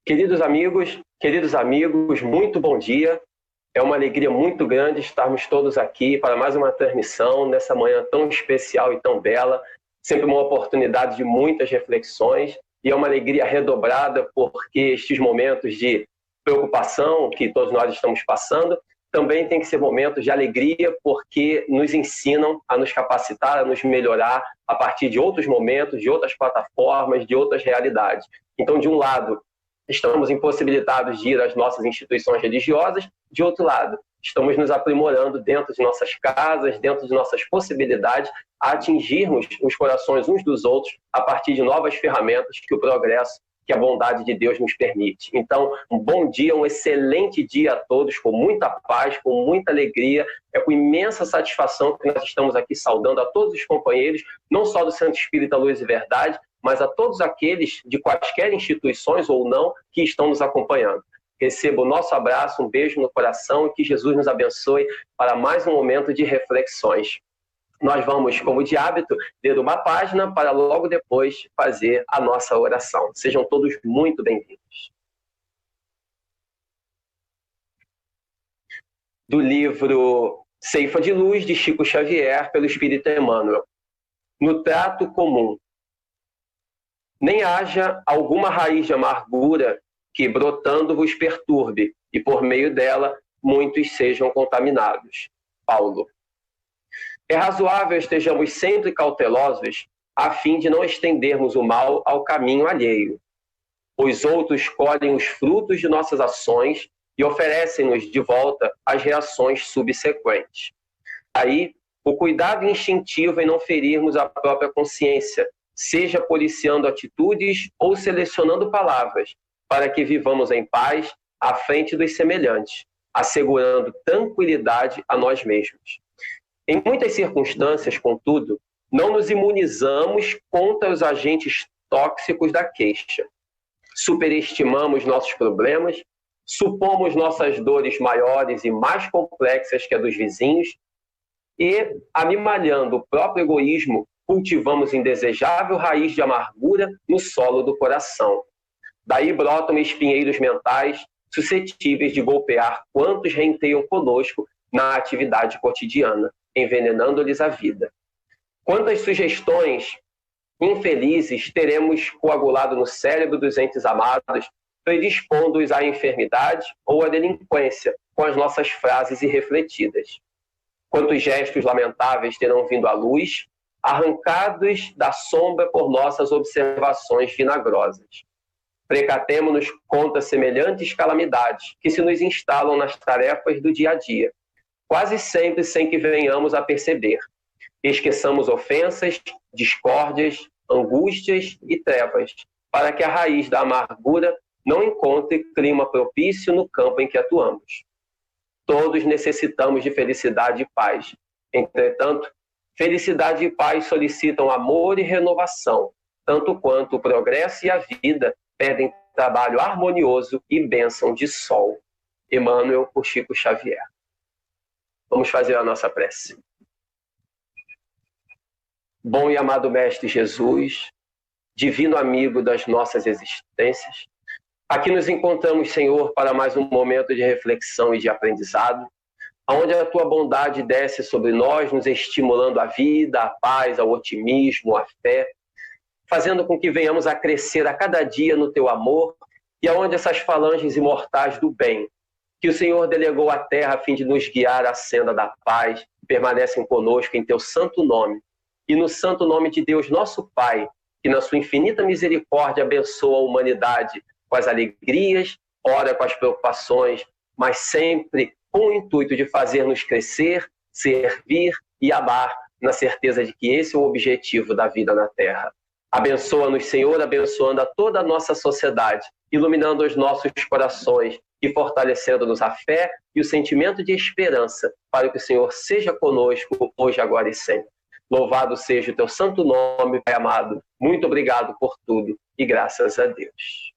Queridos amigos, muito bom dia. É uma alegria muito grande estarmos todos aqui para mais uma transmissão nessa manhã tão especial e tão bela. Sempre uma oportunidade de muitas reflexões e é uma alegria redobrada porque estes momentos de preocupação que todos nós estamos passando também tem que ser momentos de alegria porque nos ensinam a nos capacitar, a nos melhorar a partir de outros momentos, de outras plataformas, de outras realidades. Então, de um lado, estamos impossibilitados de ir às nossas instituições religiosas, de outro lado, estamos nos aprimorando dentro de nossas casas, dentro de nossas possibilidades, a atingirmos os corações uns dos outros a partir de novas ferramentas que o progresso, que a bondade de Deus nos permite. Então, um bom dia, um excelente dia a todos, com muita paz, com muita alegria, com imensa satisfação que nós estamos aqui saudando a todos os companheiros, não só do Centro Espírita Luz e Verdade, mas a todos aqueles de quaisquer instituições ou não que estão nos acompanhando. Receba o nosso abraço, um beijo no coração e que Jesus nos abençoe para mais um momento de reflexões. Nós vamos, como de hábito, ler uma página para logo depois fazer a nossa oração. Sejam todos muito bem-vindos. Do livro Ceifa de Luz, de Chico Xavier, pelo Espírito Emmanuel. No trato comum. Nem haja alguma raiz de amargura que, brotando, vos perturbe, e por meio dela muitos sejam contaminados. Paulo. É razoável estejamos sempre cautelosos a fim de não estendermos o mal ao caminho alheio. Os outros colhem os frutos de nossas ações e oferecem-nos de volta as reações subsequentes. Aí, o cuidado instintivo em não ferirmos a própria consciência, seja policiando atitudes ou selecionando palavras, para que vivamos em paz à frente dos semelhantes, assegurando tranquilidade a nós mesmos. Em muitas circunstâncias, contudo, não nos imunizamos contra os agentes tóxicos da queixa. Superestimamos nossos problemas, supomos nossas dores maiores e mais complexas que a dos vizinhos e, amimalhando o próprio egoísmo, cultivamos indesejável raiz de amargura no solo do coração. Daí brotam espinheiros mentais suscetíveis de golpear quantos renteiam conosco na atividade cotidiana, envenenando-lhes a vida. Quantas sugestões infelizes teremos coagulado no cérebro dos entes amados, predispondo-os à enfermidade ou à delinquência com as nossas frases irrefletidas. Quantos gestos lamentáveis terão vindo à luz, arrancados da sombra por nossas observações vinagrosas. Precatemo-nos contra semelhantes calamidades que se nos instalam nas tarefas do dia a dia, quase sempre sem que venhamos a perceber. Esqueçamos ofensas, discórdias, angústias e trevas, para que a raiz da amargura não encontre clima propício no campo em que atuamos. Todos necessitamos de felicidade e paz. Entretanto, felicidade e paz solicitam amor e renovação, tanto quanto o progresso e a vida pedem trabalho harmonioso e bênção de sol. Emmanuel, por Chico Xavier. Vamos fazer a nossa prece. Bom e amado Mestre Jesus, divino amigo das nossas existências, aqui nos encontramos, Senhor, para mais um momento de reflexão e de aprendizado, onde a Tua bondade desce sobre nós, nos estimulando a vida, a paz, ao otimismo, a fé, fazendo com que venhamos a crescer a cada dia no Teu amor e aonde essas falanges imortais do bem, que o Senhor delegou à terra a fim de nos guiar à senda da paz, permanecem conosco em Teu santo nome. E no santo nome de Deus, nosso Pai, que na sua infinita misericórdia abençoa a humanidade com as alegrias, ora com as preocupações, mas sempre com o intuito de fazer-nos crescer, servir e amar, na certeza de que esse é o objetivo da vida na terra. Abençoa-nos, Senhor, abençoando a toda a nossa sociedade, iluminando os nossos corações e fortalecendo-nos a fé e o sentimento de esperança, para que o Senhor seja conosco hoje, agora e sempre. Louvado seja o Teu santo nome, Pai amado. Muito obrigado por tudo e graças a Deus.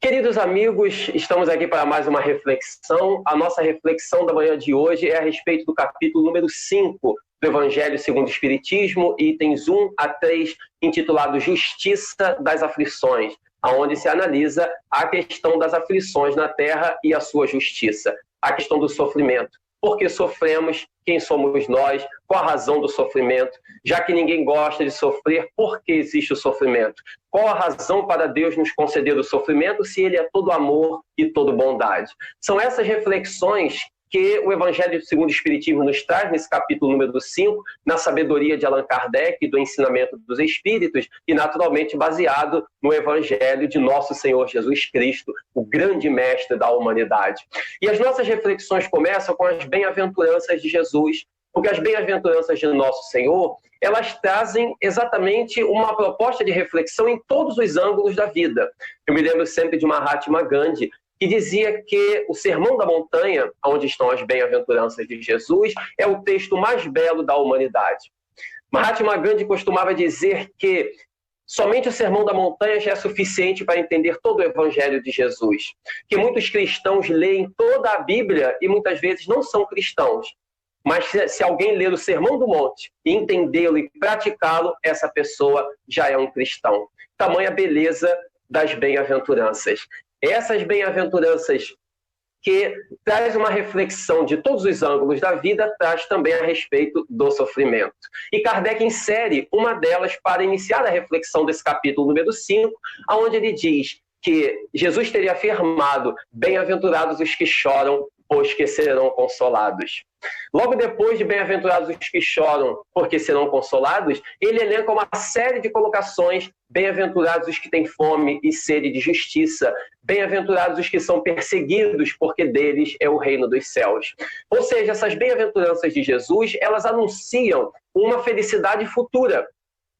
Queridos amigos, estamos aqui para mais uma reflexão. A nossa reflexão da manhã de hoje é a respeito do capítulo número 5 do Evangelho segundo o Espiritismo, itens 1 a 3, intitulado Justiça das Aflições, onde se analisa a questão das aflições na terra e a sua justiça, a questão do sofrimento. Por que sofremos? Quem somos nós? Qual a razão do sofrimento? Já que ninguém gosta de sofrer, por que existe o sofrimento? Qual a razão para Deus nos conceder o sofrimento se Ele é todo amor e todo bondade? São essas reflexões que o Evangelho segundo o Espiritismo nos traz nesse capítulo número 5, na sabedoria de Allan Kardec e do ensinamento dos Espíritos, e naturalmente baseado no Evangelho de nosso Senhor Jesus Cristo, o grande mestre da humanidade. E as nossas reflexões começam com as bem-aventuranças de Jesus, porque as bem-aventuranças de nosso Senhor, elas trazem exatamente uma proposta de reflexão em todos os ângulos da vida. Eu me lembro sempre de Mahatma Gandhi, que dizia que o Sermão da Montanha, onde estão as bem-aventuranças de Jesus, é o texto mais belo da humanidade. Mahatma Gandhi costumava dizer que somente o Sermão da Montanha já é suficiente para entender todo o Evangelho de Jesus. Que muitos cristãos leem toda a Bíblia e muitas vezes não são cristãos. Mas se alguém ler o Sermão do Monte, entendê-lo e praticá-lo, essa pessoa já é um cristão. Tamanha beleza das bem-aventuranças. Essas bem-aventuranças que traz uma reflexão de todos os ângulos da vida, traz também a respeito do sofrimento. E Kardec insere uma delas para iniciar a reflexão desse capítulo número 5, onde ele diz que Jesus teria afirmado: bem-aventurados os que choram, pois que serão consolados. Logo depois de bem-aventurados os que choram, porque serão consolados, ele elenca uma série de colocações: bem-aventurados os que têm fome e sede de justiça, bem-aventurados os que são perseguidos, porque deles é o reino dos céus. Ou seja, essas bem-aventuranças de Jesus, elas anunciam uma felicidade futura.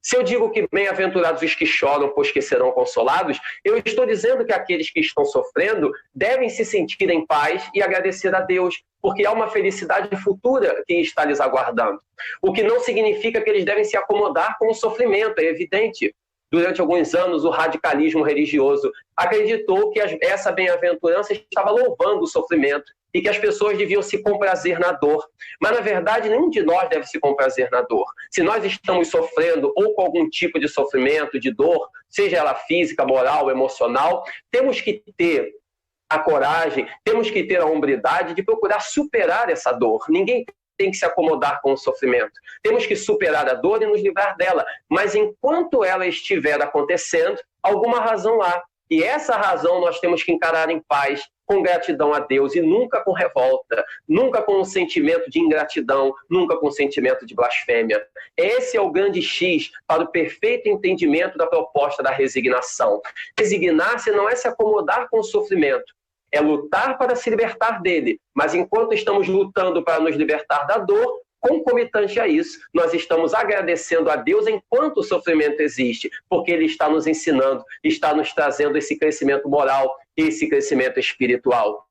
Se eu digo que bem-aventurados os que choram, pois que serão consolados, eu estou dizendo que aqueles que estão sofrendo devem se sentir em paz e agradecer a Deus, porque há uma felicidade futura que está lhes aguardando. O que não significa que eles devem se acomodar com o sofrimento, é evidente. Durante alguns anos, o radicalismo religioso acreditou que essa bem-aventurança estava louvando o sofrimento e que as pessoas deviam se comprazer na dor. Mas, na verdade, nenhum de nós deve se comprazer na dor. Se nós estamos sofrendo ou com algum tipo de sofrimento, de dor, seja ela física, moral, emocional, temos que ter a coragem, temos que ter a hombridade de procurar superar essa dor. Ninguém tem que se acomodar com o sofrimento. Temos que superar a dor e nos livrar dela. Mas enquanto ela estiver acontecendo, alguma razão há. E essa razão nós temos que encarar em paz, com gratidão a Deus e nunca com revolta, nunca com um sentimento de ingratidão, nunca com um sentimento de blasfêmia. Esse é o grande X para o perfeito entendimento da proposta da resignação. Resignar-se não é se acomodar com o sofrimento, é lutar para se libertar dele. Mas enquanto estamos lutando para nos libertar da dor, concomitante a isso, nós estamos agradecendo a Deus enquanto o sofrimento existe, porque Ele está nos ensinando, está nos trazendo esse crescimento moral, esse crescimento espiritual.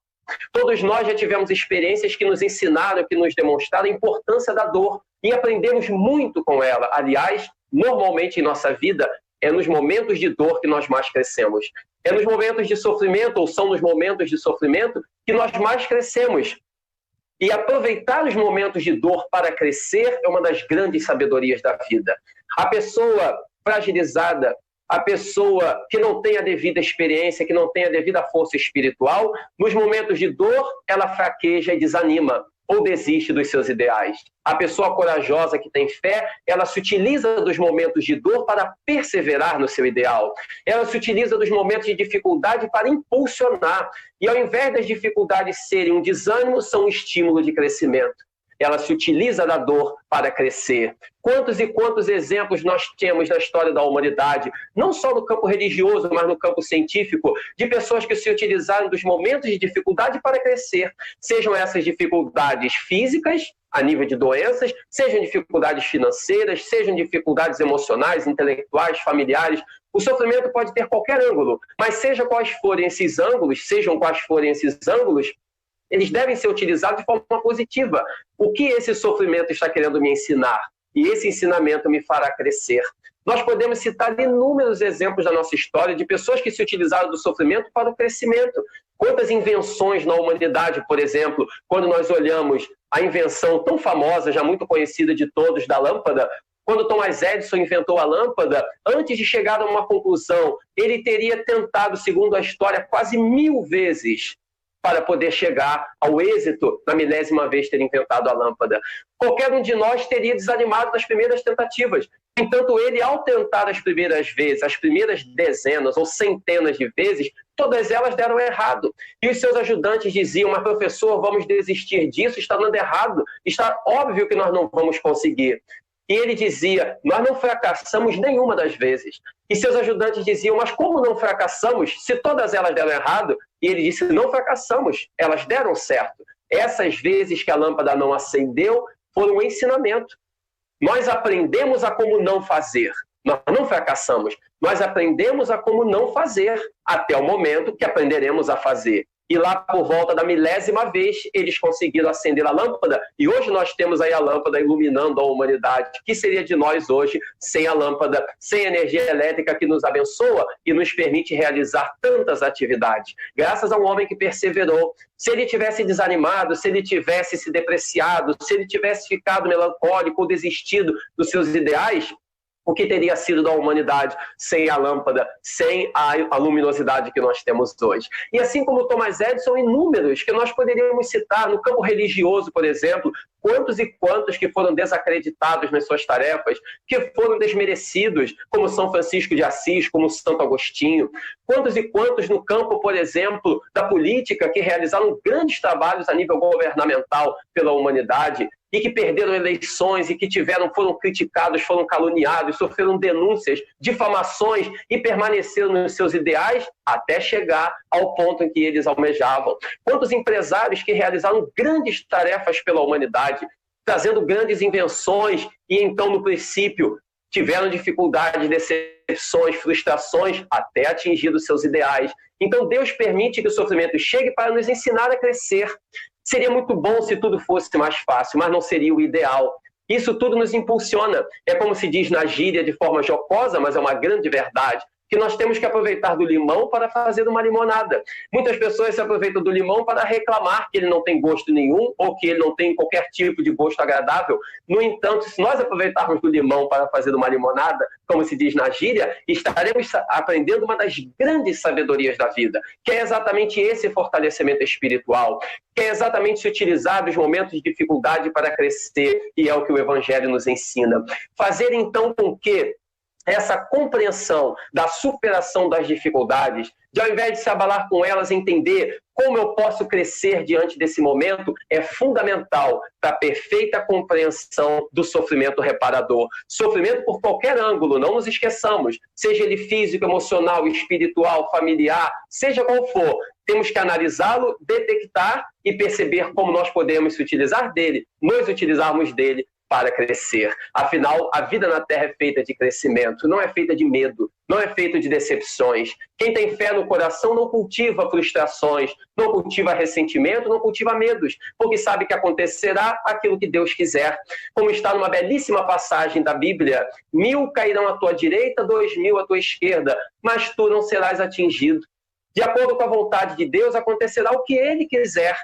Todos nós já tivemos experiências que nos ensinaram, que nos demonstraram a importância da dor e aprendemos muito com ela. Aliás, normalmente em nossa vida, é nos momentos de dor que nós mais crescemos. É nos momentos de sofrimento, ou são nos momentos de sofrimento, que nós mais crescemos. E aproveitar os momentos de dor para crescer é uma das grandes sabedorias da vida. A pessoa fragilizada, a pessoa que não tem a devida experiência, que não tem a devida força espiritual, nos momentos de dor, ela fraqueja e desanima, ou desiste dos seus ideais. A pessoa corajosa que tem fé, ela se utiliza dos momentos de dor para perseverar no seu ideal. Ela se utiliza dos momentos de dificuldade para impulsionar. E ao invés das dificuldades serem um desânimo, são um estímulo de crescimento. Ela se utiliza da dor para crescer. Quantos e quantos exemplos nós temos na história da humanidade, não só no campo religioso, mas no campo científico, de pessoas que se utilizaram dos momentos de dificuldade para crescer. Sejam essas dificuldades físicas, a nível de doenças, sejam dificuldades financeiras, sejam dificuldades emocionais, intelectuais, familiares. O sofrimento pode ter qualquer ângulo, mas sejam quais forem esses ângulos, eles devem ser utilizados de forma positiva. O que esse sofrimento está querendo me ensinar? E esse ensinamento me fará crescer. Nós podemos citar inúmeros exemplos da nossa história de pessoas que se utilizaram do sofrimento para o crescimento. Quantas invenções na humanidade, por exemplo, quando nós olhamos a invenção tão famosa, já muito conhecida de todos, da lâmpada, quando Thomas Edison inventou a lâmpada, antes de chegar a uma conclusão, ele teria tentado, segundo a história, quase 1000 vezes para poder chegar ao êxito na 1000ª vez ter inventado a lâmpada. Qualquer um de nós teria desanimado nas primeiras tentativas. Entanto, ele, ao tentar as primeiras vezes, as primeiras dezenas ou centenas de vezes, todas elas deram errado. E os seus ajudantes diziam: mas professor, vamos desistir disso, está dando errado, está óbvio que nós não vamos conseguir. E ele dizia: nós não fracassamos nenhuma das vezes. E seus ajudantes diziam: mas como não fracassamos se todas elas deram errado? E ele disse: não fracassamos, elas deram certo. Essas vezes que a lâmpada não acendeu foram um ensinamento. Nós aprendemos a como não fazer. Nós não fracassamos, nós aprendemos a como não fazer, até o momento que aprenderemos a fazer. E lá por volta da 1000ª vez, eles conseguiram acender a lâmpada, e hoje nós temos aí a lâmpada iluminando a humanidade. O que seria de nós hoje sem a lâmpada, sem a energia elétrica que nos abençoa e nos permite realizar tantas atividades? Graças a um homem que perseverou. Se ele tivesse desanimado, se ele tivesse se depreciado, se ele tivesse ficado melancólico ou desistido dos seus ideais, o que teria sido da humanidade sem a lâmpada, sem a luminosidade que nós temos hoje? E assim como Thomas Edison, inúmeros que nós poderíamos citar no campo religioso, por exemplo, quantos e quantos que foram desacreditados nas suas tarefas, que foram desmerecidos, como São Francisco de Assis, como Santo Agostinho. Quantos e quantos no campo, por exemplo, da política, que realizaram grandes trabalhos a nível governamental pela humanidade, e que perderam eleições e que foram criticados, foram caluniados, sofreram denúncias, difamações e permaneceram nos seus ideais até chegar ao ponto em que eles almejavam. Quantos empresários que realizaram grandes tarefas pela humanidade, trazendo grandes invenções e então, no princípio, tiveram dificuldades, decepções, frustrações até atingir os seus ideais. Então, Deus permite que o sofrimento chegue para nos ensinar a crescer. Seria muito bom se tudo fosse mais fácil, mas não seria o ideal. Isso tudo nos impulsiona. É como se diz na gíria de forma jocosa, mas é uma grande verdade, que nós temos que aproveitar do limão para fazer uma limonada. Muitas pessoas se aproveitam do limão para reclamar que ele não tem gosto nenhum ou que ele não tem qualquer tipo de gosto agradável. No entanto, se nós aproveitarmos do limão para fazer uma limonada, como se diz na gíria, estaremos aprendendo uma das grandes sabedorias da vida, que é exatamente esse fortalecimento espiritual, que é exatamente se utilizar dos momentos de dificuldade para crescer, e é o que o Evangelho nos ensina. Fazer então com que essa compreensão da superação das dificuldades, de ao invés de se abalar com elas, entender como eu posso crescer diante desse momento, é fundamental para a perfeita compreensão do sofrimento reparador. Sofrimento por qualquer ângulo, não nos esqueçamos, seja ele físico, emocional, espiritual, familiar, seja qual for, temos que analisá-lo, detectar e perceber como nós podemos se utilizar dele, nos utilizarmos dele para crescer. Afinal, a vida na Terra é feita de crescimento, não é feita de medo, não é feita de decepções. Quem tem fé no coração não cultiva frustrações, não cultiva ressentimento, não cultiva medos, porque sabe que acontecerá aquilo que Deus quiser. Como está numa belíssima passagem da Bíblia: 1000 cairão à tua direita, 2000 à tua esquerda, mas tu não serás atingido. De acordo com a vontade de Deus, acontecerá o que Ele quiser,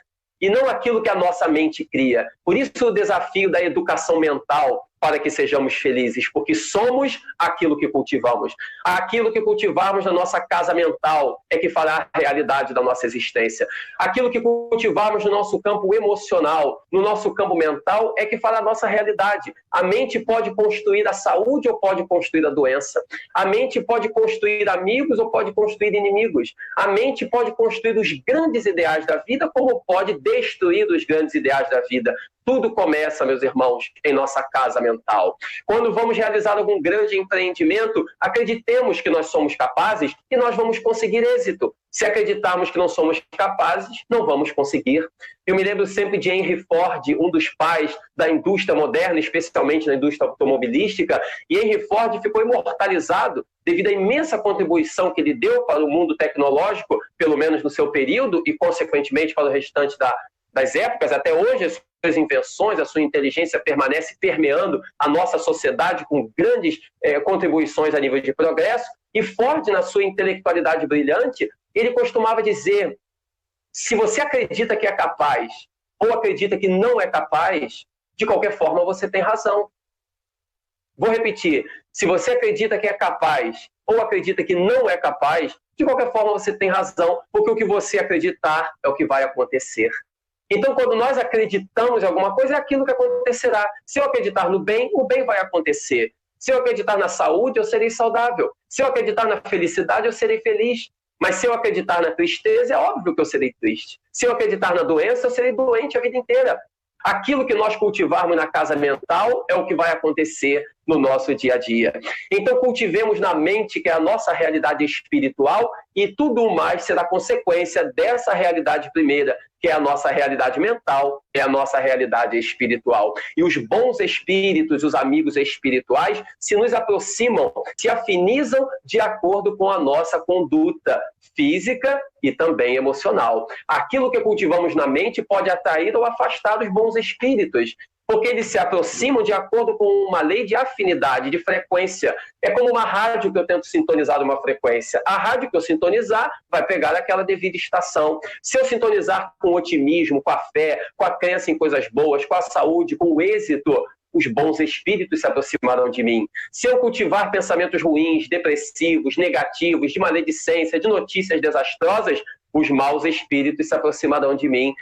e não aquilo que a nossa mente cria. Por isso o desafio da educação mental, para que sejamos felizes, porque somos aquilo que cultivamos. Aquilo que cultivarmos na nossa casa mental é que fará a realidade da nossa existência. Aquilo que cultivarmos no nosso campo emocional, no nosso campo mental, é que fará a nossa realidade. A mente pode construir a saúde ou pode construir a doença. A mente pode construir amigos ou pode construir inimigos. A mente pode construir os grandes ideais da vida, como pode destruir os grandes ideais da vida. Tudo começa, meus irmãos, em nossa casa mental. Quando vamos realizar algum grande empreendimento, acreditemos que nós somos capazes e nós vamos conseguir êxito. Se acreditarmos que não somos capazes, não vamos conseguir. Eu me lembro sempre de Henry Ford, um dos pais da indústria moderna, especialmente na indústria automobilística, e Henry Ford ficou imortalizado devido à imensa contribuição que ele deu para o mundo tecnológico, pelo menos no seu período, e consequentemente para o restante das épocas. Até hoje, as suas invenções, a sua inteligência permanece permeando a nossa sociedade com grandes contribuições a nível de progresso. E Ford, na sua intelectualidade brilhante, ele costumava dizer: se você acredita que é capaz ou acredita que não é capaz, de qualquer forma você tem razão. Vou repetir, se você acredita que é capaz ou acredita que não é capaz, de qualquer forma você tem razão, porque o que você acreditar é o que vai acontecer. Então, quando nós acreditamos em alguma coisa, é aquilo que acontecerá. Se eu acreditar no bem, o bem vai acontecer. Se eu acreditar na saúde, eu serei saudável. Se eu acreditar na felicidade, eu serei feliz. Mas se eu acreditar na tristeza, é óbvio que eu serei triste. Se eu acreditar na doença, eu serei doente a vida inteira. Aquilo que nós cultivarmos na casa mental é o que vai acontecer no nosso dia a dia. Então, cultivemos na mente que é a nossa realidade espiritual e tudo mais será consequência dessa realidade primeira, que é a nossa realidade mental, é a nossa realidade espiritual. E os bons espíritos, os amigos espirituais, se nos aproximam, se afinizam de acordo com a nossa conduta física e também emocional. Aquilo que cultivamos na mente pode atrair ou afastar os bons espíritos, porque eles se aproximam de acordo com uma lei de afinidade, de frequência. É como uma rádio que eu tento sintonizar uma frequência. A rádio que eu sintonizar vai pegar aquela devida estação. Se eu sintonizar com otimismo, com a fé, com a crença em coisas boas, com a saúde, com o êxito, os bons espíritos se aproximarão de mim. Se eu cultivar pensamentos ruins, depressivos, negativos, de maledicência, de notícias desastrosas, os maus espíritos se aproximarão de mim.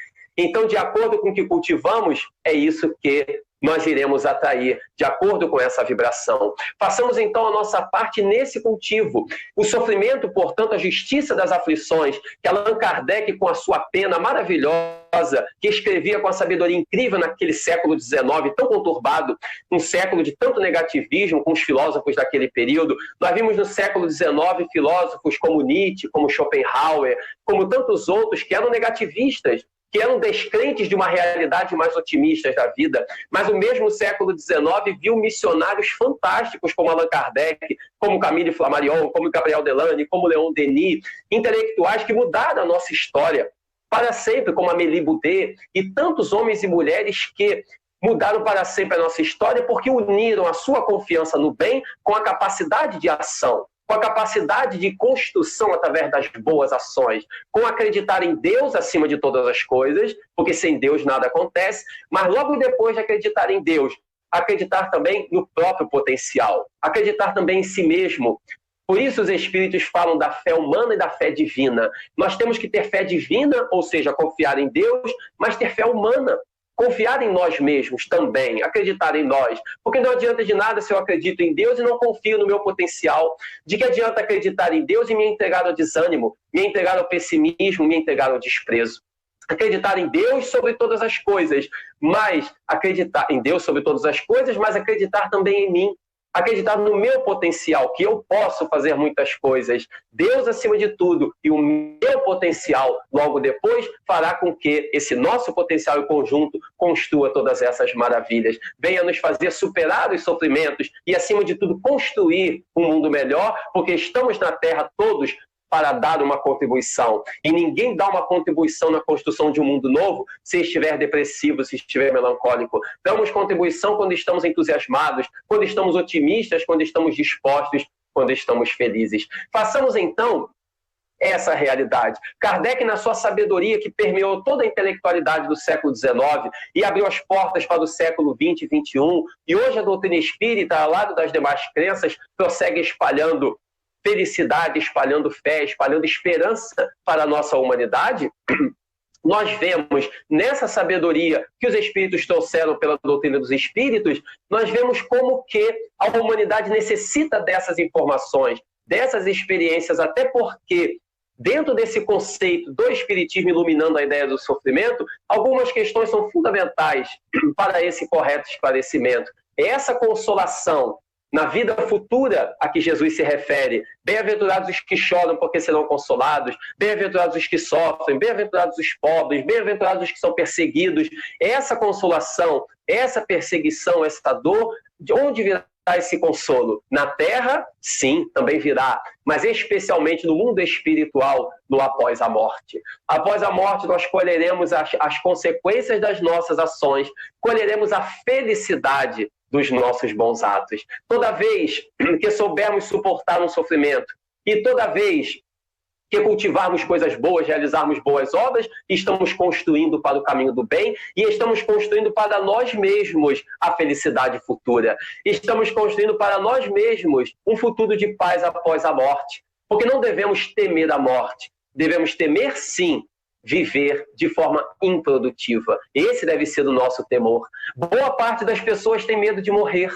Então, de acordo com o que cultivamos, é isso que nós iremos atrair, de acordo com essa vibração. Façamos, então, a nossa parte nesse cultivo. O sofrimento, portanto, a justiça das aflições, que Allan Kardec, com a sua pena maravilhosa, que escrevia com a sabedoria incrível naquele século XIX, tão conturbado, um século de tanto negativismo com os filósofos daquele período. Nós vimos no século XIX filósofos como Nietzsche, como Schopenhauer, como tantos outros que eram negativistas, que eram descrentes de uma realidade mais otimista da vida, mas o mesmo século XIX viu missionários fantásticos como Allan Kardec, como Camille Flammarion, como Gabriel Delany, como Leon Denis, intelectuais que mudaram a nossa história para sempre, como Amélie Boudet, e tantos homens e mulheres que mudaram para sempre a nossa história porque uniram a sua confiança no bem com a capacidade de ação, com a capacidade de construção através das boas ações, com acreditar em Deus acima de todas as coisas, porque sem Deus nada acontece, mas logo depois de acreditar em Deus, acreditar também no próprio potencial, acreditar também em si mesmo. Por isso os espíritos falam da fé humana e da fé divina. Nós temos que ter fé divina, ou seja, confiar em Deus, mas ter fé humana. Confiar em nós mesmos também, acreditar em nós. Porque não adianta de nada se eu acredito em Deus e não confio no meu potencial. De que adianta acreditar em Deus e me entregar ao desânimo, me entregar ao pessimismo, me entregar ao desprezo? Acreditar em Deus sobre todas as coisas, mas acreditar em Deus sobre todas as coisas, mas acreditar também em mim. Acreditar no meu potencial, que eu posso fazer muitas coisas. Deus acima de tudo e o meu potencial logo depois fará com que esse nosso potencial em conjunto construa todas essas maravilhas. Venha nos fazer superar os sofrimentos e acima de tudo construir um mundo melhor, porque estamos na Terra todos para dar uma contribuição. E ninguém dá uma contribuição na construção de um mundo novo se estiver depressivo, se estiver melancólico. Damos contribuição quando estamos entusiasmados, quando estamos otimistas, quando estamos dispostos, quando estamos felizes. Façamos, então, essa realidade. Kardec, na sua sabedoria que permeou toda a intelectualidade do século XIX e abriu as portas para o século XX e XXI, e hoje a doutrina espírita, ao lado das demais crenças, prossegue espalhando felicidade, espalhando fé, espalhando esperança para a nossa humanidade. Nós vemos nessa sabedoria que os espíritos trouxeram pela doutrina dos espíritos, nós vemos como que a humanidade necessita dessas informações, dessas experiências, até porque dentro desse conceito do espiritismo iluminando a ideia do sofrimento, algumas questões são fundamentais para esse correto esclarecimento. Essa consolação na vida futura a que Jesus se refere. Bem-aventurados os que choram porque serão consolados, bem-aventurados os que sofrem, bem-aventurados os pobres, bem-aventurados os que são perseguidos. Essa consolação, essa perseguição, essa dor, de onde virá esse consolo? Na Terra, sim, também virá, mas especialmente no mundo espiritual, no após a morte. Após a morte, nós colheremos as consequências das nossas ações, colheremos a felicidade dos nossos bons atos. Toda vez que soubermos suportar um sofrimento e toda vez que cultivarmos coisas boas, realizarmos boas obras, estamos construindo para o caminho do bem e estamos construindo para nós mesmos a felicidade futura. Estamos construindo para nós mesmos um futuro de paz após a morte. Porque não devemos temer a morte. Devemos temer, sim, viver de forma improdutiva. Esse deve ser o nosso temor. Boa parte das pessoas tem medo de morrer.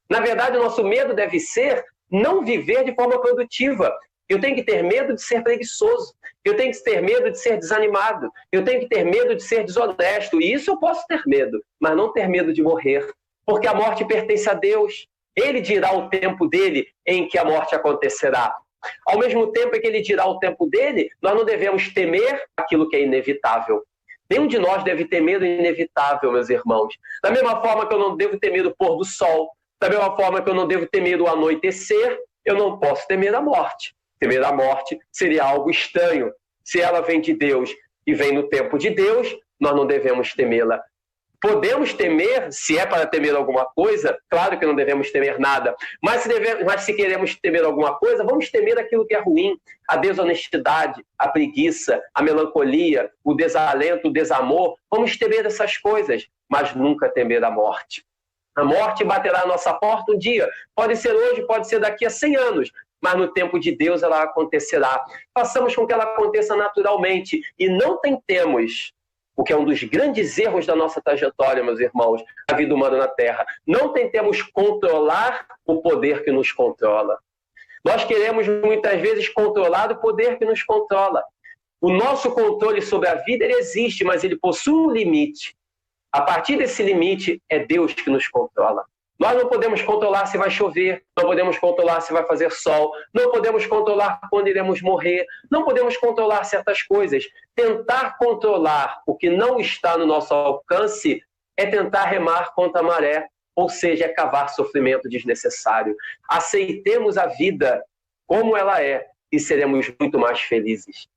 Na verdade, o nosso medo deve ser não viver de forma produtiva. Eu tenho que ter medo de ser preguiçoso. Eu tenho que ter medo de ser desanimado. Eu tenho que ter medo de ser desonesto. E isso eu posso ter medo, mas não ter medo de morrer. Porque a morte pertence a Deus. Ele dirá o tempo dele em que a morte acontecerá. Ao mesmo tempo em que ele dirá o tempo dele, nós não devemos temer aquilo que é inevitável. Nenhum de nós deve ter medo inevitável, meus irmãos. Da mesma forma que eu não devo ter medo do pôr do sol, da mesma forma que eu não devo ter medo do anoitecer, eu não posso temer a morte. Temer a morte seria algo estranho. Se ela vem de Deus e vem no tempo de Deus, nós não devemos temê-la. Podemos temer, se é para temer alguma coisa, claro que não devemos temer nada, mas se queremos temer alguma coisa, vamos temer aquilo que é ruim, a desonestidade, a preguiça, a melancolia, o desalento, o desamor, vamos temer essas coisas, mas nunca temer a morte. A morte baterá à nossa porta um dia, pode ser hoje, pode ser daqui a 100 anos, mas no tempo de Deus ela acontecerá. Façamos com que ela aconteça naturalmente e não tentemos, o que é um dos grandes erros da nossa trajetória, meus irmãos, a vida humana na Terra. Não tentemos controlar o poder que nos controla. Nós queremos, muitas vezes, controlar o poder que nos controla. O nosso controle sobre a vida, ele existe, mas ele possui um limite. A partir desse limite, é Deus que nos controla. Nós não podemos controlar se vai chover, não podemos controlar se vai fazer sol, não podemos controlar quando iremos morrer, não podemos controlar certas coisas. Tentar controlar o que não está no nosso alcance é tentar remar contra a maré, ou seja, é cavar sofrimento desnecessário. Aceitemos a vida como ela é e seremos muito mais felizes.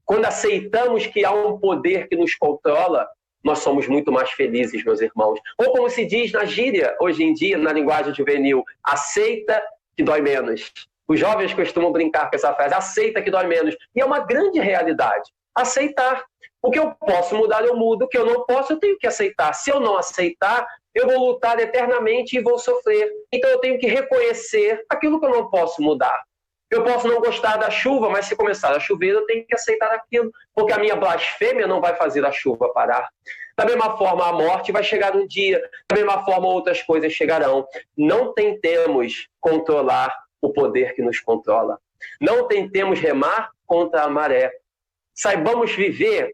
Quando aceitamos que há um poder que nos controla, nós somos muito mais felizes, meus irmãos. Ou como se diz na gíria, hoje em dia, na linguagem juvenil, aceita que dói menos. Os jovens costumam brincar com essa frase, aceita que dói menos. E é uma grande realidade. Aceitar. O que eu posso mudar, eu mudo. O que eu não posso, eu tenho que aceitar. Se eu não aceitar, eu vou lutar eternamente e vou sofrer. Então eu tenho que reconhecer aquilo que eu não posso mudar. Eu posso não gostar da chuva, mas se começar a chover, eu tenho que aceitar aquilo, porque a minha blasfêmia não vai fazer a chuva parar. Da mesma forma, a morte vai chegar um dia, da mesma forma, outras coisas chegarão. Não tentemos controlar o poder que nos controla. Não tentemos remar contra a maré. Saibamos viver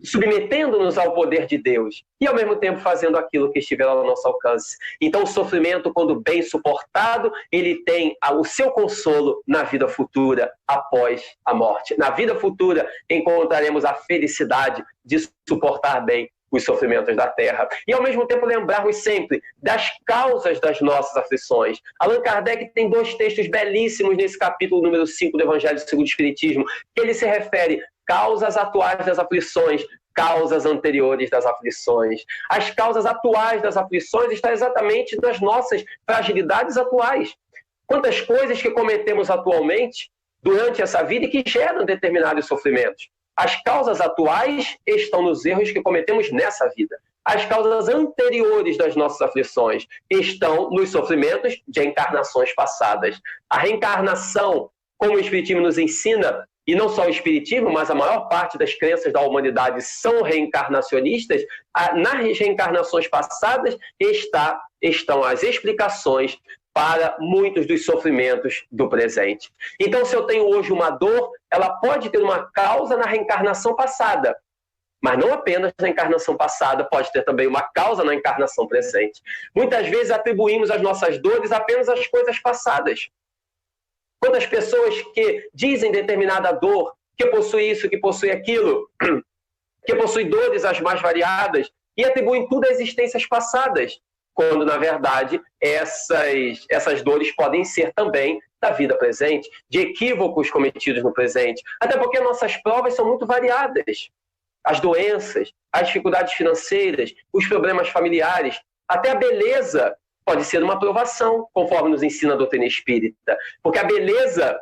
submetendo-nos ao poder de Deus e, ao mesmo tempo, fazendo aquilo que estiver ao nosso alcance. Então, o sofrimento, quando bem suportado, ele tem o seu consolo na vida futura, após a morte. Na vida futura, encontraremos a felicidade de suportar bem os sofrimentos da terra. E, ao mesmo tempo, lembrarmos sempre das causas das nossas aflições. Allan Kardec tem 2 textos belíssimos nesse capítulo número 5 do Evangelho segundo o Espiritismo, que ele se refere causas atuais das aflições, causas anteriores das aflições. As causas atuais das aflições estão exatamente nas nossas fragilidades atuais. Quantas coisas que cometemos atualmente durante essa vida e que geram determinados sofrimentos. As causas atuais estão nos erros que cometemos nessa vida. As causas anteriores das nossas aflições estão nos sofrimentos de encarnações passadas. A reencarnação, como o Espiritismo nos ensina, e não só o Espiritismo, mas a maior parte das crenças da humanidade são reencarnacionistas, nas reencarnações passadas estão as explicações para muitos dos sofrimentos do presente. Então, se eu tenho hoje uma dor, ela pode ter uma causa na reencarnação passada, mas não apenas na encarnação passada, pode ter também uma causa na encarnação presente. Muitas vezes atribuímos as nossas dores apenas às coisas passadas. Quantas pessoas que dizem determinada dor, que possui isso, que possui aquilo, que possui dores as mais variadas, e atribuem tudo a existências passadas, quando, na verdade, essas dores podem ser também da vida presente, de equívocos cometidos no presente. Até porque nossas provas são muito variadas. As doenças, as dificuldades financeiras, os problemas familiares, até a beleza pode ser uma provação, conforme nos ensina a doutrina espírita. Porque a beleza,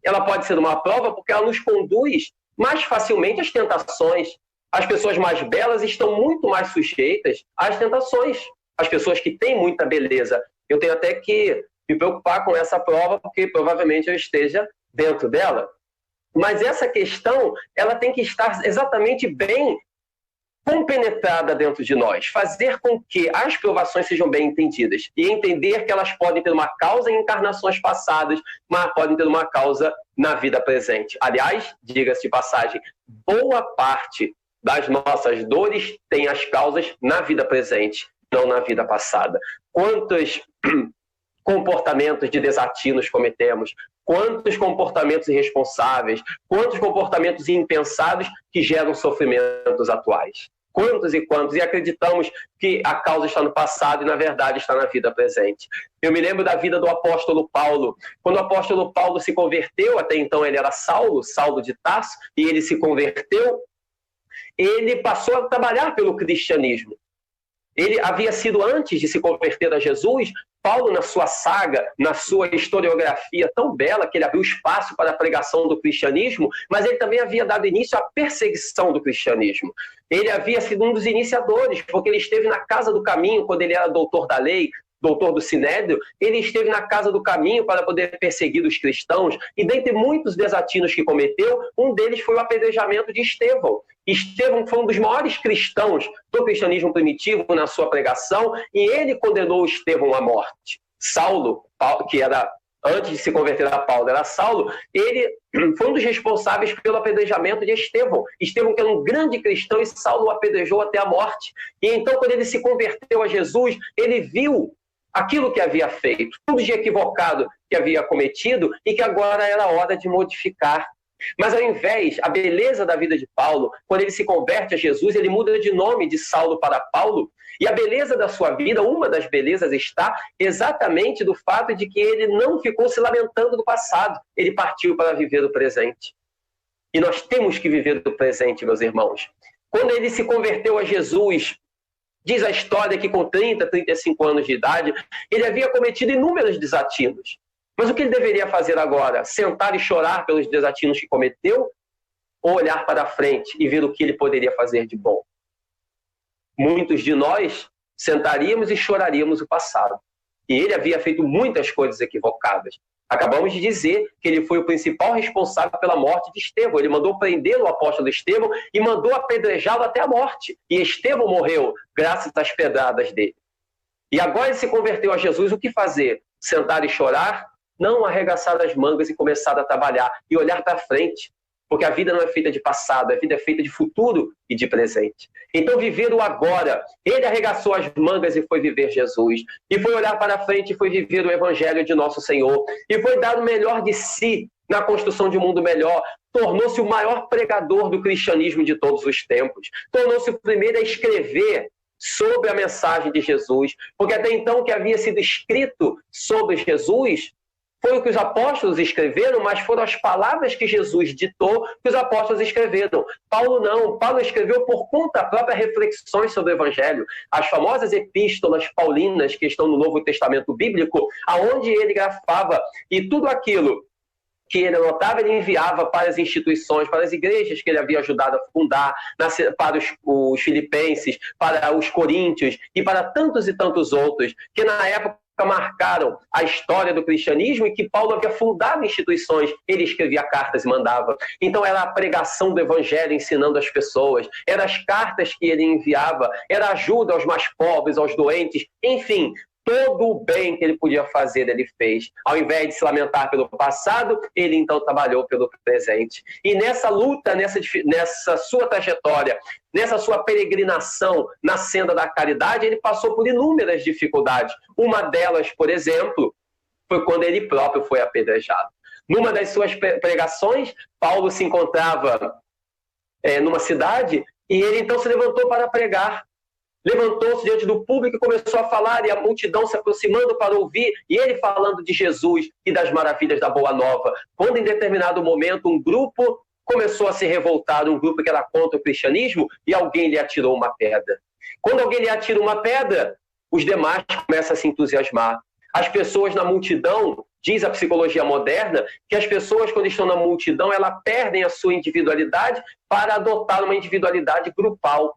ela pode ser uma prova porque ela nos conduz mais facilmente às tentações. As pessoas mais belas estão muito mais sujeitas às tentações. As pessoas que têm muita beleza. Eu tenho até que me preocupar com essa prova, porque provavelmente eu esteja dentro dela. Mas essa questão, ela tem que estar exatamente bem compenetrada dentro de nós, fazer com que as provações sejam bem entendidas e entender que elas podem ter uma causa em encarnações passadas, mas podem ter uma causa na vida presente. Aliás, diga-se de passagem, boa parte das nossas dores tem as causas na vida presente, não na vida passada. Quantos comportamentos de desatinos cometemos, quantos comportamentos irresponsáveis, quantos comportamentos impensados que geram sofrimentos atuais. Quantos e quantos, e acreditamos que a causa está no passado e, na verdade, está na vida presente. Eu me lembro da vida do apóstolo Paulo. Quando o apóstolo Paulo se converteu, até então ele era Saulo de Tarso, e ele se converteu, ele passou a trabalhar pelo cristianismo. Ele havia sido, antes de se converter a Jesus, Paulo, na sua saga, na sua historiografia tão bela, que ele abriu espaço para a pregação do cristianismo, mas ele também havia dado início à perseguição do cristianismo. Ele havia sido um dos iniciadores, porque ele esteve na Casa do Caminho, quando ele era doutor da lei, doutor do Sinédrio, ele esteve na Casa do Caminho para poder perseguir os cristãos, e dentre muitos desatinos que cometeu, um deles foi o apedrejamento de Estevão. Estevão foi um dos maiores cristãos do cristianismo primitivo na sua pregação, e ele condenou Estevão à morte. Saulo, que era, antes de se converter a Paulo, era Saulo, ele foi um dos responsáveis pelo apedrejamento de Estevão. Estevão, que era um grande cristão, e Saulo o apedrejou até a morte. E então, quando ele se converteu a Jesus, ele viu aquilo que havia feito, tudo de equivocado que havia cometido e que agora era hora de modificar. Mas ao invés, a beleza da vida de Paulo, quando ele se converte a Jesus, ele muda de nome de Saulo para Paulo, e a beleza da sua vida, uma das belezas está exatamente do fato de que ele não ficou se lamentando do passado, ele partiu para viver o presente. E nós temos que viver o presente, meus irmãos. Quando ele se converteu a Jesus, diz a história que com 30, 35 anos de idade, ele havia cometido inúmeros desatinos. Mas o que ele deveria fazer agora? Sentar e chorar pelos desatinos que cometeu? Ou olhar para frente e ver o que ele poderia fazer de bom? Muitos de nós sentaríamos e choraríamos o passado. E ele havia feito muitas coisas equivocadas. Acabamos de dizer que ele foi o principal responsável pela morte de Estevão. Ele mandou prender o apóstolo Estevão e mandou apedrejá-lo até a morte. E Estevão morreu graças às pedradas dele. E agora ele se converteu a Jesus. O que fazer? Sentar e chorar? Não, arregaçar as mangas e começar a trabalhar e olhar para frente. Porque a vida não é feita de passado, a vida é feita de futuro e de presente. Então, viver o agora. Ele arregaçou as mangas e foi viver Jesus. E foi olhar para frente e foi viver o Evangelho de nosso Senhor. E foi dar o melhor de si na construção de um mundo melhor. Tornou-se o maior pregador do cristianismo de todos os tempos. Tornou-se o primeiro a escrever sobre a mensagem de Jesus. Porque até então o que havia sido escrito sobre Jesus foi o que os apóstolos escreveram, mas foram as palavras que Jesus ditou que os apóstolos escreveram. Paulo não. Paulo escreveu por conta própria reflexões sobre o Evangelho. As famosas epístolas paulinas que estão no Novo Testamento Bíblico, aonde ele grafava, e tudo aquilo que ele anotava, ele enviava para as instituições, para as igrejas que ele havia ajudado a fundar, para os filipenses, para os coríntios e para tantos e tantos outros, que na época marcaram a história do cristianismo e que Paulo havia fundado instituições, ele escrevia cartas e mandava. Então era a pregação do evangelho ensinando as pessoas, eram as cartas que ele enviava, era ajuda aos mais pobres, aos doentes, enfim, todo o bem que ele podia fazer, ele fez. Ao invés de se lamentar pelo passado, ele então trabalhou pelo presente. E nessa luta, nessa sua trajetória, nessa sua peregrinação na senda da caridade, ele passou por inúmeras dificuldades. Uma delas, por exemplo, foi quando ele próprio foi apedrejado. Numa das suas pregações, Paulo se encontrava numa cidade e ele então se levantou para pregar. Levantou-se diante do público e começou a falar, e a multidão se aproximando para ouvir, e ele falando de Jesus e das maravilhas da Boa Nova. Quando, em determinado momento, um grupo começou a se revoltar, um grupo que era contra o cristianismo, e alguém lhe atirou uma pedra. Quando alguém lhe atira uma pedra, os demais começam a se entusiasmar. As pessoas na multidão diz a psicologia moderna, que as pessoas, quando estão na multidão, elas perdem a sua individualidade para adotar uma individualidade grupal.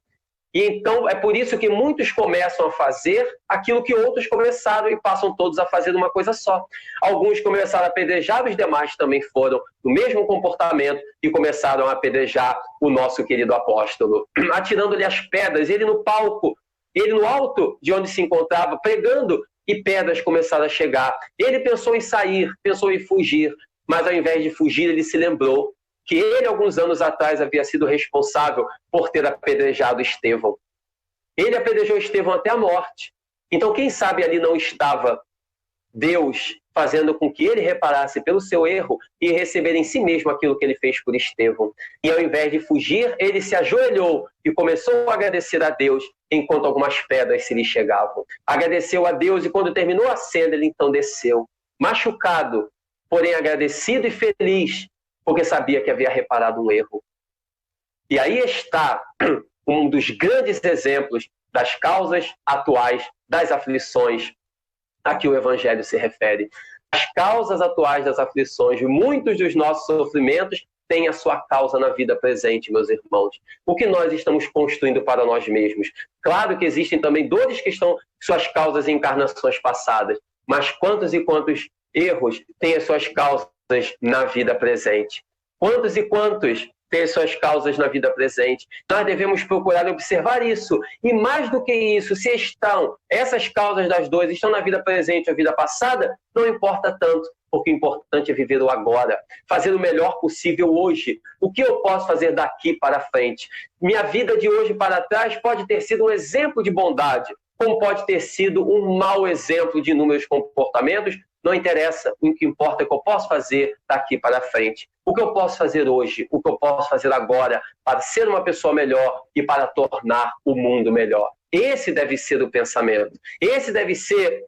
E então é por isso que muitos começam a fazer aquilo que outros começaram e passam todos a fazer uma coisa só. Alguns começaram a apedrejar, os demais também foram no mesmo comportamento e começaram a apedrejar o nosso querido apóstolo, atirando-lhe as pedras, ele no palco, ele no alto de onde se encontrava, pregando, e pedras começaram a chegar. Ele pensou em sair, pensou em fugir, mas ao invés de fugir, ele se lembrou que ele, alguns anos atrás, havia sido responsável por ter apedrejado Estevão. Ele apedrejou Estevão até a morte. Então, quem sabe ali não estava Deus fazendo com que ele reparasse pelo seu erro e receber em si mesmo aquilo que ele fez por Estevão. E ao invés de fugir, ele se ajoelhou e começou a agradecer a Deus enquanto algumas pedras se lhe chegavam. Agradeceu a Deus e quando terminou a cena, ele então desceu, machucado, porém agradecido e feliz, porque sabia que havia reparado um erro. E aí está um dos grandes exemplos das causas atuais das aflições a que o Evangelho se refere. As causas atuais das aflições, muitos dos nossos sofrimentos têm a sua causa na vida presente, meus irmãos. O que nós estamos construindo para nós mesmos? Claro que existem também dores que estão suas causas em encarnações passadas, mas quantos e quantos erros têm as suas causas na vida presente? Quantos e quantos têm suas causas na vida presente? Nós devemos procurar observar isso. E mais do que isso, se essas causas das dores estão na vida presente ou vida passada, não importa tanto, porque o importante é viver o agora, fazer o melhor possível hoje. O que eu posso fazer daqui para frente? Minha vida de hoje para trás pode ter sido um exemplo de bondade, como pode ter sido um mau exemplo de inúmeros comportamentos. Não interessa, o que importa é o que eu posso fazer daqui para frente. O que eu posso fazer hoje, o que eu posso fazer agora para ser uma pessoa melhor e para tornar o mundo melhor. Esse deve ser o pensamento. Esse deve ser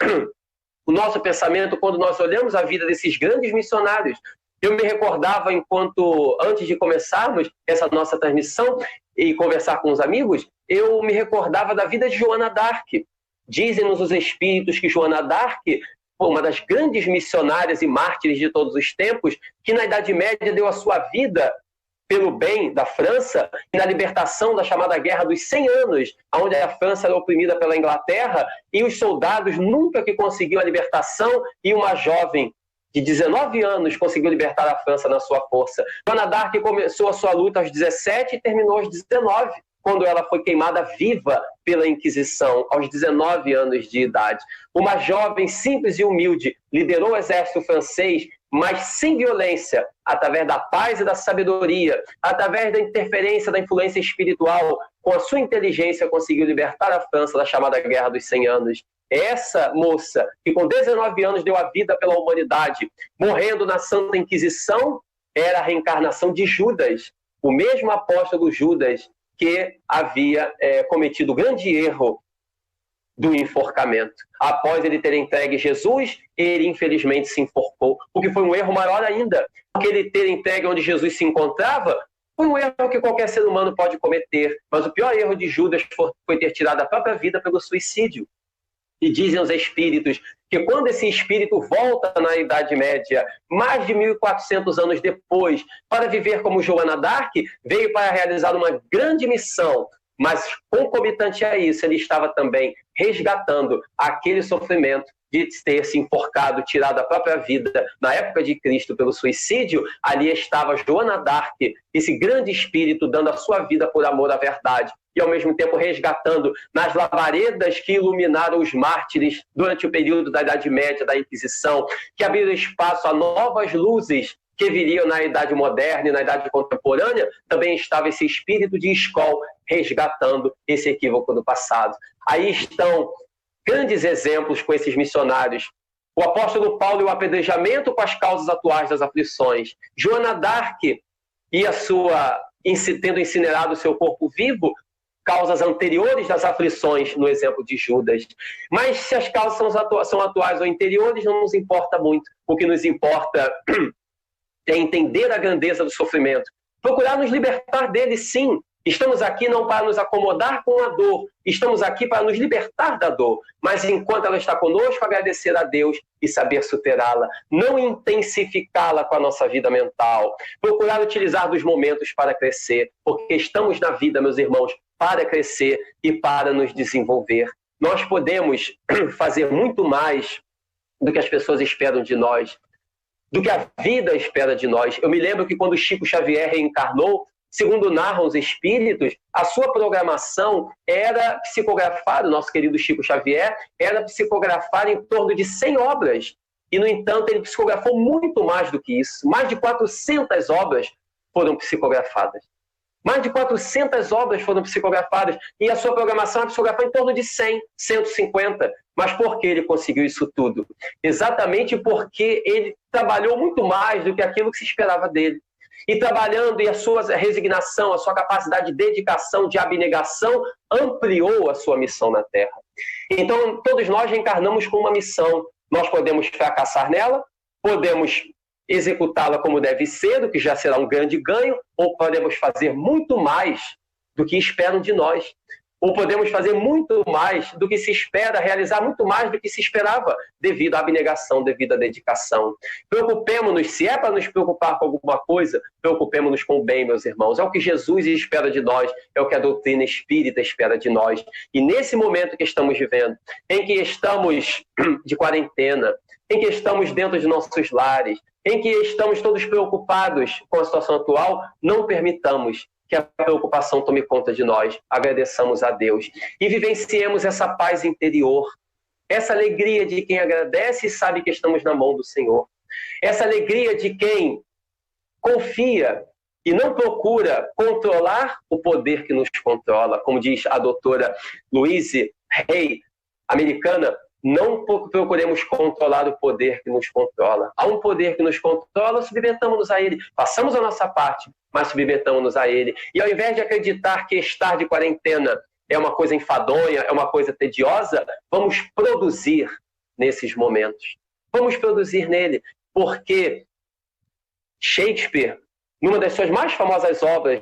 o nosso pensamento quando nós olhamos a vida desses grandes missionários. Eu me recordava, antes de começarmos essa nossa transmissão e conversar com os amigos, eu me recordava da vida de Joana d'Arc. Dizem-nos os espíritos que Joana d'Arc, uma das grandes missionárias e mártires de todos os tempos, que na Idade Média deu a sua vida pelo bem da França e na libertação da chamada Guerra dos 100 Anos, onde a França era oprimida pela Inglaterra e os soldados nunca que conseguiam a libertação e uma jovem de 19 anos conseguiu libertar a França na sua força. Joana d'Arc começou a sua luta aos 17 e terminou aos 19, quando ela foi queimada viva pela Inquisição, aos 19 anos de idade. Uma jovem simples e humilde liderou o exército francês, mas sem violência, através da paz e da sabedoria, através da interferência da influência espiritual, com a sua inteligência conseguiu libertar a França da chamada Guerra dos 100 Anos. Essa moça, que com 19 anos deu a vida pela humanidade, morrendo na Santa Inquisição, era a reencarnação de Judas, o mesmo apóstolo Judas, que havia cometido o grande erro do enforcamento. Após ele ter entregue Jesus, ele infelizmente se enforcou, o que foi um erro maior ainda, porque ele ter entregue onde Jesus se encontrava foi um erro que qualquer ser humano pode cometer, mas o pior erro de Judas foi ter tirado a própria vida pelo suicídio. E dizem os espíritos que quando esse espírito volta na Idade Média, mais de 1400 anos depois, para viver como Joana d'Arc, veio para realizar uma grande missão, mas concomitante a isso, ele estava também resgatando aquele sofrimento de ter se enforcado, tirado a própria vida na época de Cristo pelo suicídio. Ali estava Joana d'Arc, esse grande espírito dando a sua vida por amor à verdade, e ao mesmo tempo resgatando nas labaredas que iluminaram os mártires durante o período da Idade Média, da Inquisição, que abriram espaço a novas luzes que viriam na Idade Moderna e na Idade Contemporânea. Também estava esse espírito de Skol resgatando esse equívoco do passado. Aí estão grandes exemplos com esses missionários. O apóstolo Paulo e o apedrejamento com as causas atuais das aflições. Joana d'Arc e tendo incinerado o seu corpo vivo, causas anteriores das aflições, no exemplo de Judas. Mas se as causas são atuais ou anteriores, não nos importa muito. O que nos importa é entender a grandeza do sofrimento. Procurar nos libertar dele, sim, Estamos aqui não para nos acomodar com a dor, estamos aqui para nos libertar da dor. Mas enquanto ela está conosco, agradecer a Deus e saber superá-la. Não intensificá-la com a nossa vida mental. Procurar utilizar dos momentos para crescer, porque estamos na vida, meus irmãos, para crescer e para nos desenvolver. Nós podemos fazer muito mais do que as pessoas esperam de nós, do que a vida espera de nós. Eu me lembro que quando Chico Xavier reencarnou, segundo narram os espíritos, a sua programação era psicografar, o nosso querido Chico Xavier, era psicografar em torno de 100 obras. E, no entanto, ele psicografou muito mais do que isso. Mais de 400 obras foram psicografadas. Mais de 400 obras foram psicografadas. E a sua programação é psicografar em torno de 100, 150. Mas por que ele conseguiu isso tudo? Exatamente porque ele trabalhou muito mais do que aquilo que se esperava dele. E trabalhando, e a sua resignação, a sua capacidade de dedicação, de abnegação, ampliou a sua missão na Terra. Então, todos nós reencarnamos com uma missão. Nós podemos fracassar nela, podemos executá-la como deve ser, o que já será um grande ganho, ou podemos fazer muito mais do que esperam de nós. Ou podemos fazer muito mais do que se espera, realizar muito mais do que se esperava, devido à abnegação, devido à dedicação. Preocupemos-nos, se é para nos preocupar com alguma coisa, preocupemos-nos com o bem, meus irmãos. É o que Jesus espera de nós, é o que a doutrina espírita espera de nós. E nesse momento que estamos vivendo, em que estamos de quarentena, em que estamos dentro de nossos lares, em que estamos todos preocupados com a situação atual, não permitamos que a preocupação tome conta de nós. Agradeçamos a Deus e vivenciemos essa paz interior, essa alegria de quem agradece e sabe que estamos na mão do Senhor, essa alegria de quem confia e não procura controlar o poder que nos controla. Como diz a doutora Louise Hay, americana, não procuremos controlar o poder que nos controla. Há um poder que nos controla, submetamos-nos a ele. Façamos a nossa parte, mas submetamos-nos a ele. E ao invés de acreditar que estar de quarentena é uma coisa enfadonha, é uma coisa tediosa, vamos produzir nesses momentos. Vamos produzir nele, porque Shakespeare, numa das suas mais famosas obras,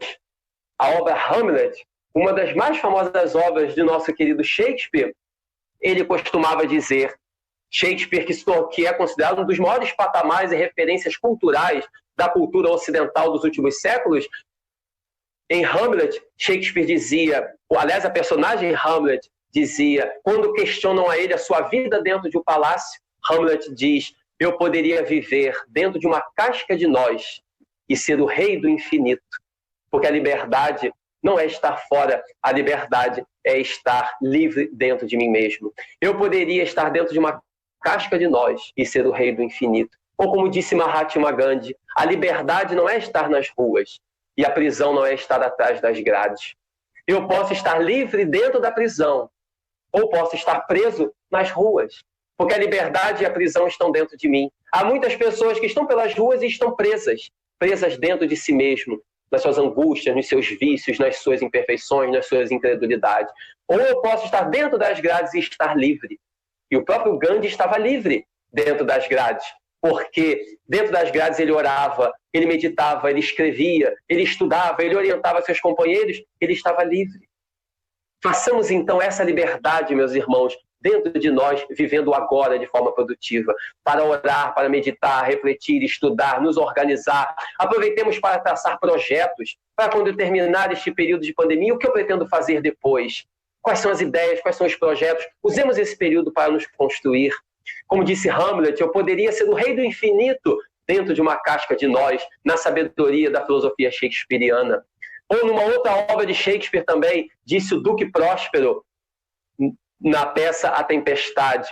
a obra Hamlet, uma das mais famosas obras de nosso querido Shakespeare, ele costumava dizer, Shakespeare, que é considerado um dos maiores patamares e referências culturais da cultura ocidental dos últimos séculos, em Hamlet, Shakespeare dizia, aliás, a personagem Hamlet dizia, quando questionam a ele a sua vida dentro de um palácio, Hamlet diz, eu poderia viver dentro de uma casca de nós e ser o rei do infinito, porque a liberdade não é estar fora, a liberdade é estar livre dentro de mim mesmo. Eu poderia estar dentro de uma casca de nós e ser o rei do infinito. Ou como disse Mahatma Gandhi, a liberdade não é estar nas ruas e a prisão não é estar atrás das grades. Eu posso estar livre dentro da prisão ou posso estar preso nas ruas, porque a liberdade e a prisão estão dentro de mim. Há muitas pessoas que estão pelas ruas e estão presas dentro de si mesmo, nas suas angústias, nos seus vícios, nas suas imperfeições, nas suas incredulidades. Ou eu posso estar dentro das grades e estar livre. E o próprio Gandhi estava livre dentro das grades, porque dentro das grades ele orava, ele meditava, ele escrevia, ele estudava, ele orientava seus companheiros, ele estava livre. Façamos então essa liberdade, meus irmãos, dentro de nós, vivendo agora de forma produtiva, para orar, para meditar, refletir, estudar, nos organizar. Aproveitemos para traçar projetos, para quando terminar este período de pandemia, o que eu pretendo fazer depois? Quais são as ideias, quais são os projetos? Usemos esse período para nos construir. Como disse Hamlet, eu poderia ser o rei do infinito dentro de uma casca de nós, na sabedoria da filosofia shakespeariana. Ou numa outra obra de Shakespeare também, disse o Duque Próspero, na peça A Tempestade,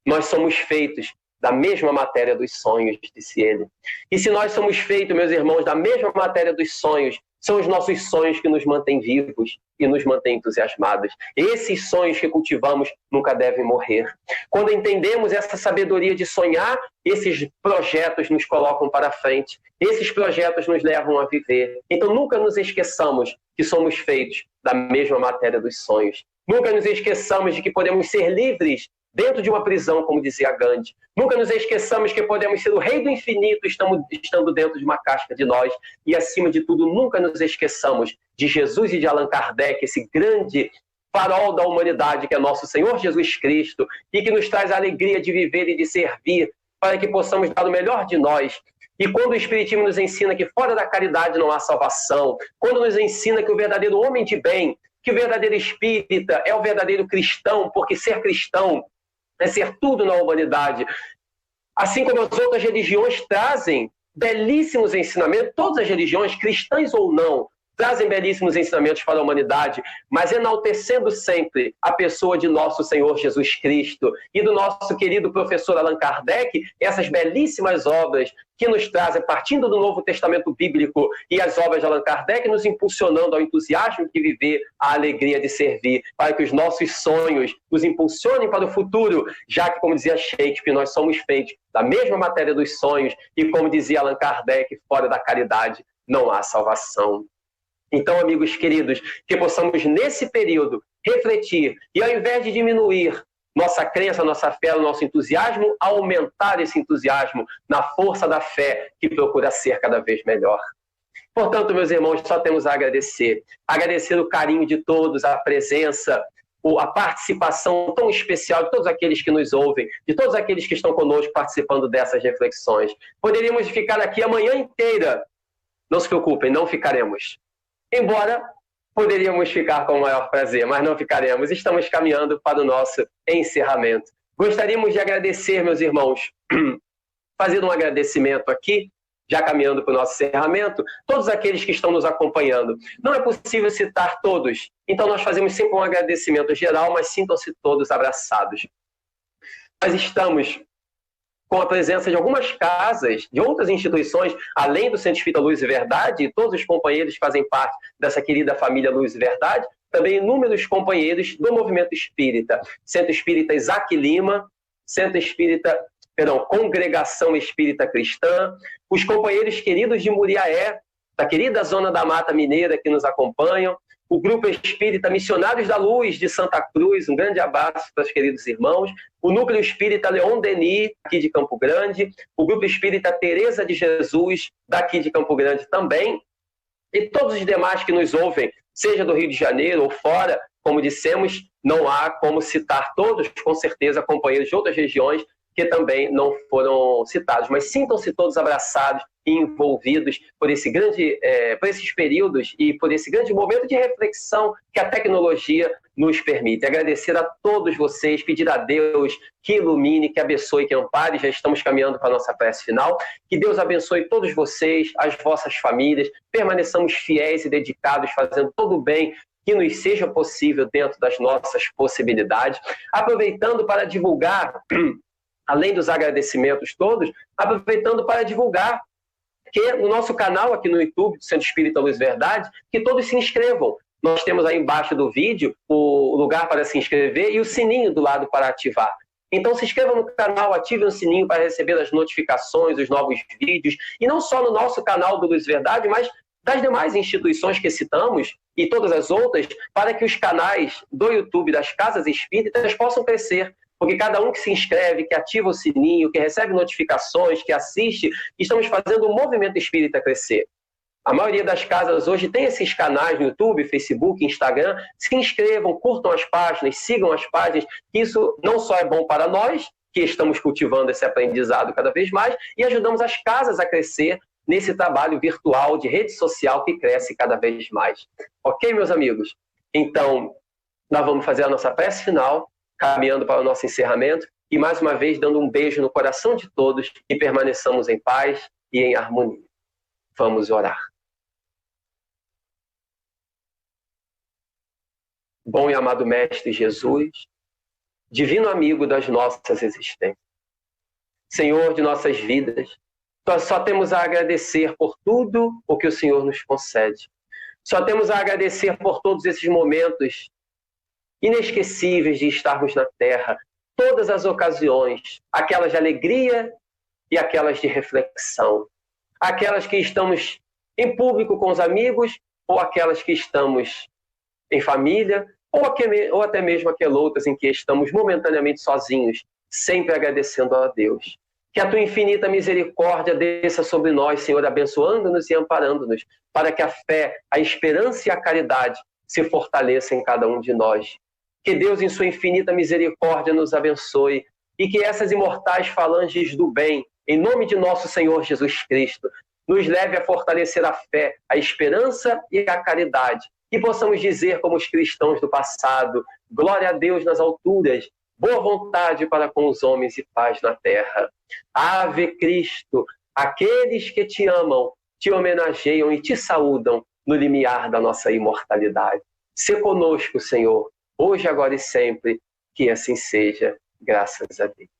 nós somos feitos da mesma matéria dos sonhos, disse ele. E se nós somos feitos, meus irmãos, da mesma matéria dos sonhos, são os nossos sonhos que nos mantêm vivos e nos mantêm entusiasmados. Esses sonhos que cultivamos nunca devem morrer. Quando entendemos essa sabedoria de sonhar, esses projetos nos colocam para frente. Esses projetos nos levam a viver. Então nunca nos esqueçamos que somos feitos da mesma matéria dos sonhos. Nunca nos esqueçamos de que podemos ser livres dentro de uma prisão, como dizia Gandhi. Nunca nos esqueçamos que podemos ser o rei do infinito estando dentro de uma casca de nós. E, acima de tudo, nunca nos esqueçamos de Jesus e de Allan Kardec, esse grande farol da humanidade, que é nosso Senhor Jesus Cristo, e que nos traz a alegria de viver e de servir, para que possamos dar o melhor de nós. E quando o Espiritismo nos ensina que fora da caridade não há salvação, quando nos ensina que o verdadeiro homem de bem, que o verdadeiro espírita é o verdadeiro cristão, porque ser cristão é ser tudo na humanidade. Assim como as outras religiões trazem belíssimos ensinamentos, todas as religiões, cristãs ou não, trazem belíssimos ensinamentos para a humanidade, mas enaltecendo sempre a pessoa de nosso Senhor Jesus Cristo e do nosso querido professor Allan Kardec, essas belíssimas obras que nos trazem, partindo do Novo Testamento Bíblico e as obras de Allan Kardec, nos impulsionando ao entusiasmo de viver, à alegria de servir, para que os nossos sonhos nos impulsionem para o futuro, já que, como dizia Shakespeare, nós somos feitos da mesma matéria dos sonhos e, como dizia Allan Kardec, fora da caridade não há salvação. Então, amigos queridos, que possamos nesse período refletir e, ao invés de diminuir nossa crença, nossa fé, o nosso entusiasmo, aumentar esse entusiasmo na força da fé que procura ser cada vez melhor. Portanto, meus irmãos, só temos a agradecer. Agradecer o carinho de todos, a presença, a participação tão especial de todos aqueles que nos ouvem, de todos aqueles que estão conosco participando dessas reflexões. Poderíamos ficar aqui a manhã inteira. Não se preocupem, não ficaremos. Embora poderíamos ficar com o maior prazer, mas não ficaremos. Estamos caminhando para o nosso encerramento. Gostaríamos de agradecer, meus irmãos, fazendo um agradecimento aqui, já caminhando para o nosso encerramento, todos aqueles que estão nos acompanhando. Não é possível citar todos, então nós fazemos sempre um agradecimento geral, mas sintam-se todos abraçados. Nós estamos com a presença de algumas casas, de outras instituições, além do Centro Espírita Luz e Verdade, e todos os companheiros que fazem parte dessa querida família Luz e Verdade, também inúmeros companheiros do movimento espírita. Centro Espírita Isaac Lima, Congregação Espírita Cristã, os companheiros queridos de Muriaé, da querida Zona da Mata Mineira que nos acompanham, o Grupo Espírita Missionários da Luz de Santa Cruz, um grande abraço para os queridos irmãos, o Núcleo Espírita Leon Denis, aqui de Campo Grande, o Grupo Espírita Teresa de Jesus, daqui de Campo Grande também, e todos os demais que nos ouvem, seja do Rio de Janeiro ou fora, como dissemos, não há como citar todos, com certeza, companheiros de outras regiões que também não foram citados, mas sintam-se todos abraçados e envolvidos por esses períodos e por esse grande momento de reflexão que a tecnologia nos permite. Agradecer a todos vocês, pedir a Deus que ilumine, que abençoe, que ampare. Já estamos caminhando para a nossa prece final. Que Deus abençoe todos vocês, as vossas famílias, permaneçamos fiéis e dedicados, fazendo todo o bem que nos seja possível dentro das nossas possibilidades. Aproveitando para divulgar, além dos agradecimentos todos, aproveitando para divulgar que no nosso canal aqui no YouTube do Centro Espírita Luz e Verdade, que todos se inscrevam. Nós temos aí embaixo do vídeo o lugar para se inscrever e o sininho do lado para ativar. Então se inscrevam no canal, ativem o sininho para receber as notificações, os novos vídeos, e não só no nosso canal do Luz e Verdade, mas das demais instituições que citamos e todas as outras, para que os canais do YouTube das Casas Espíritas possam crescer. Porque cada um que se inscreve, que ativa o sininho, que recebe notificações, que assiste, estamos fazendo o movimento espírita crescer. A maioria das casas hoje tem esses canais no YouTube, Facebook, Instagram. Se inscrevam, curtam as páginas, sigam as páginas. Isso não só é bom para nós, que estamos cultivando esse aprendizado cada vez mais, e ajudamos as casas a crescer nesse trabalho virtual de rede social que cresce cada vez mais. Ok, meus amigos? Então, nós vamos fazer a nossa prece final, caminhando para o nosso encerramento, e mais uma vez dando um beijo no coração de todos e permaneçamos em paz e em harmonia. Vamos orar. Bom e amado Mestre Jesus, divino amigo das nossas existências, Senhor de nossas vidas, nós só temos a agradecer por tudo o que o Senhor nos concede. Só temos a agradecer por todos esses momentos inesquecíveis de estarmos na Terra, todas as ocasiões, aquelas de alegria e aquelas de reflexão, aquelas que estamos em público com os amigos ou aquelas que estamos em família ou até mesmo aquelas em que estamos momentaneamente sozinhos, sempre agradecendo a Deus. Que a tua infinita misericórdia desça sobre nós, Senhor, abençoando-nos e amparando-nos, para que a fé, a esperança e a caridade se fortaleçam em cada um de nós. Que Deus, em sua infinita misericórdia, nos abençoe e que essas imortais falanges do bem, em nome de nosso Senhor Jesus Cristo, nos leve a fortalecer a fé, a esperança e a caridade. E possamos dizer, como os cristãos do passado, glória a Deus nas alturas, boa vontade para com os homens e paz na terra. Ave Cristo, aqueles que te amam, te homenageiam e te saúdam no limiar da nossa imortalidade. Se conosco, Senhor, hoje, agora e sempre, que assim seja, graças a Deus.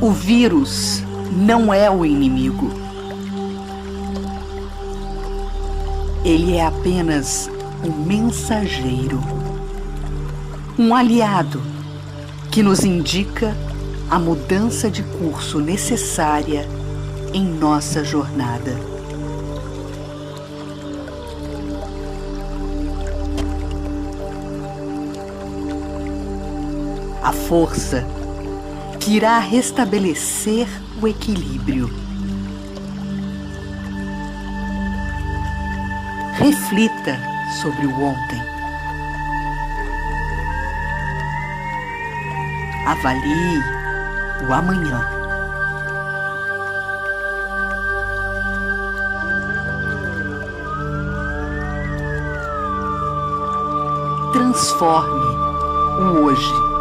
O vírus não é o inimigo. Ele é apenas um mensageiro, um aliado que nos indica a mudança de curso necessária em nossa jornada. A força que irá restabelecer o equilíbrio. Reflita sobre o ontem. Avalie o amanhã. Transforme o hoje.